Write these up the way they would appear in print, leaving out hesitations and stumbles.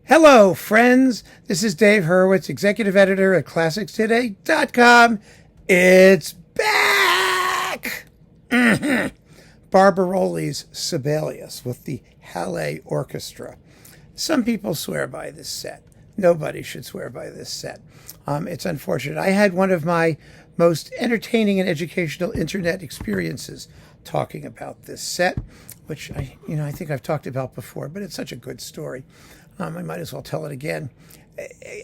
Hello, friends. This is Dave Hurwitz, executive editor at ClassicsToday.com. It's back! Barbirolli's Sibelius with the Hallé Orchestra. Some people swear by this set. Nobody should swear by this set. It's unfortunate. I had one of my most entertaining and educational internet experiences talking about this set, which I think I've talked about before, but it's such a good story. I might as well tell it again.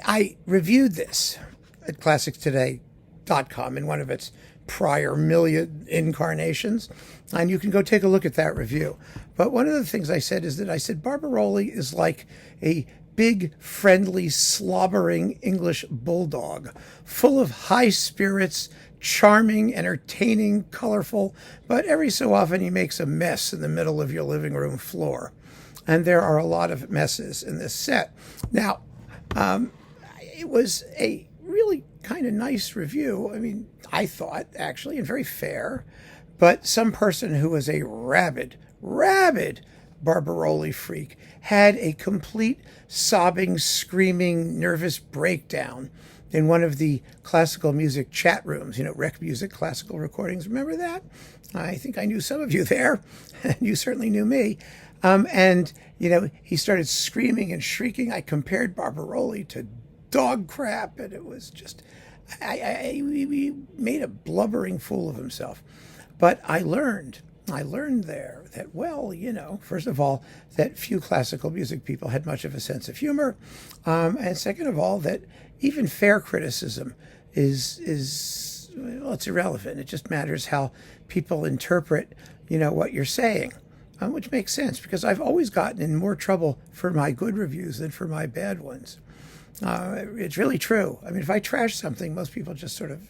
I reviewed this at ClassicsToday.com in one of its prior million incarnations, and you can go take a look at that review. But one of the things I said is that Barbirolli is like a big, friendly, slobbering English bulldog, full of high spirits, charming, entertaining, colorful, but every so often he makes a mess in the middle of your living room floor. And there are a lot of messes in this set. Now, it was a really kind of nice review. I mean, I thought, actually, and very fair. But some person who was a rabid Barbirolli freak had a complete sobbing, screaming, nervous breakdown in one of the classical music chat rooms, Rec Music Classical Recordings. Remember that? I think I knew some of you there, and you certainly knew me. He started screaming and shrieking. I compared Barbirolli to dog crap, and it was just, he made a blubbering fool of himself. But I learned there that, first of all, that few classical music people had much of a sense of humor. And second of all, that even fair criticism is it's irrelevant. It just matters how people interpret, what you're saying. Which makes sense, because I've always gotten in more trouble for my good reviews than for my bad ones. It's really true. I mean, if I trash something, most people just sort of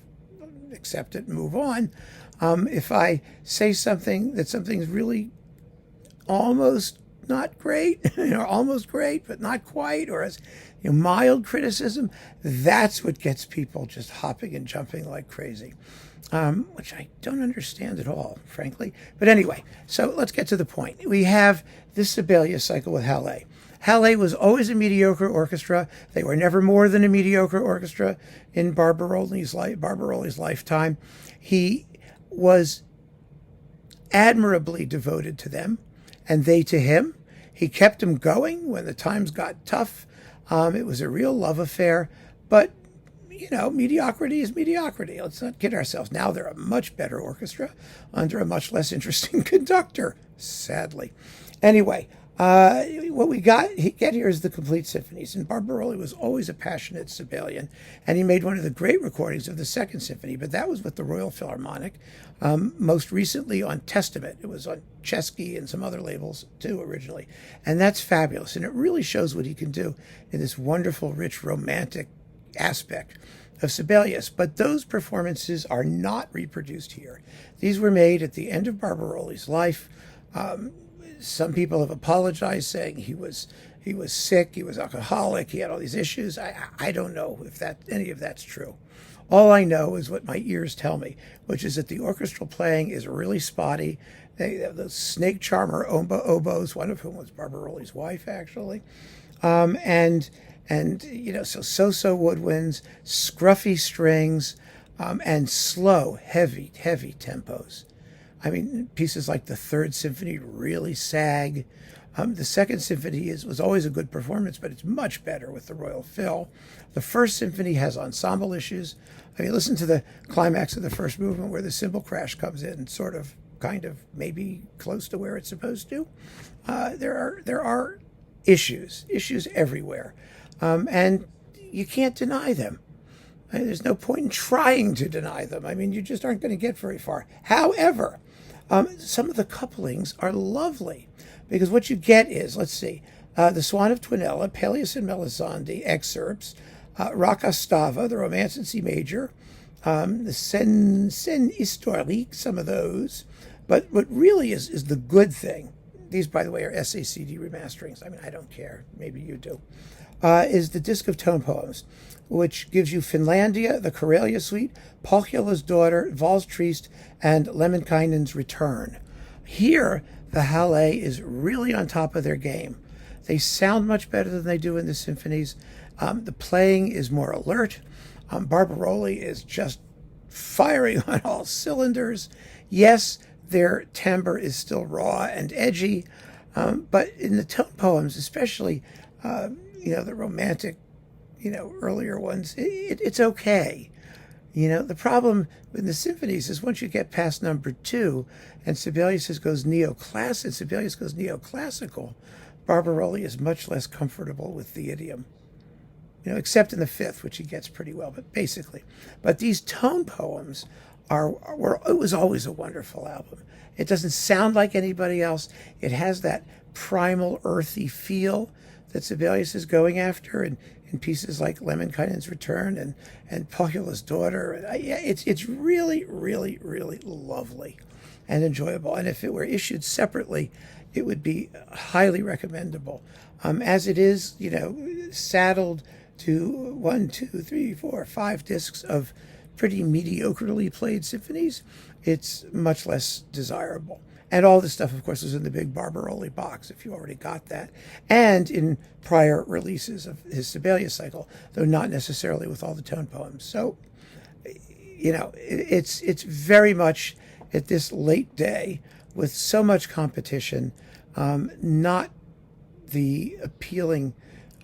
accept it and move on. If I say something's really almost not great, almost great, but not quite, or as mild criticism, that's what gets people just hopping and jumping like crazy. Which I don't understand at all, frankly. But anyway, so let's get to the point. We have this Sibelius cycle with Hallé. Hallé was always a mediocre orchestra. They were never more than a mediocre orchestra in Barbirolli's lifetime. He was admirably devoted to them, and they to him. He kept them going when the times got tough. It was a real love affair, but mediocrity is mediocrity. Let's not kid ourselves. Now they're a much better orchestra under a much less interesting conductor, sadly. Anyway, what we get here is the complete symphonies. And Barbirolli was always a passionate Sibelian, and he made one of the great recordings of the Second Symphony, but that was with the Royal Philharmonic, most recently on Testament. It was on Chesky and some other labels, too, originally. And that's fabulous, and it really shows what he can do in this wonderful, rich, romantic aspect of Sibelius. But those performances are not reproduced here. These were made at the end of Barbirolli's life. Some people have apologized, saying he was sick, he was alcoholic, he had all these issues. I don't know if any of that's true. All I know is what my ears tell me, which is that the orchestral playing is really spotty. They have those snake charmer oboes, one of whom was Barbirolli's wife, actually. So woodwinds, scruffy strings, and slow, heavy tempos. I mean, pieces like the Third Symphony really sag. The Second Symphony was always a good performance, but it's much better with the Royal Phil. The First Symphony has ensemble issues. I mean, listen to the climax of the first movement where the cymbal crash comes in, kind of, maybe close to where it's supposed to. There are issues everywhere. And you can't deny them. There's no point in trying to deny them. I mean, you just aren't going to get very far. However, some of the couplings are lovely, because what you get is, let's see, the Swan of Twinella, Pelléas and Melisande excerpts, Rakastava, the Romance in C major, the Scène Historique, some of those. But what really is the good thing, these, by the way, are SACD remasterings. I mean, I don't care. Maybe you do. Is the Disc of Tone Poems, which gives you Finlandia, the Karelia Suite, Paulkula's Daughter, Valse Triste, and Lemminkainen's Return. Here, the Hallé is really on top of their game. They sound much better than they do in the symphonies. The playing is more alert. Barbirolli is just firing on all cylinders. Yes, their timbre is still raw and edgy, but in the tone poems, especially, the romantic, earlier ones, it's okay. The problem in the symphonies is once you get past number 2 and Sibelius goes neoclassical, Barbirolli is much less comfortable with the idiom. Except in the 5th, which he gets pretty well, but basically. But these it was always a wonderful album. It doesn't sound like anybody else. It has that primal, earthy feel that Sibelius is going after in pieces like Lemminkainen's Return and Pohjola's Daughter. It's really, really, really lovely and enjoyable. And if it were issued separately, it would be highly recommendable. As it is, saddled to 1, 2, 3, 4, 5 discs of pretty mediocrely played symphonies, it's much less desirable. And all this stuff, of course, is in the big Barbirolli box, if you already got that, and in prior releases of his Sibelius cycle, though not necessarily with all the tone poems. So, it's very much at this late day with so much competition, not the appealing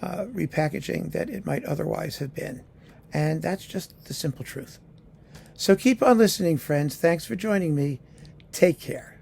repackaging that it might otherwise have been. And that's just the simple truth. So keep on listening, friends. Thanks for joining me. Take care.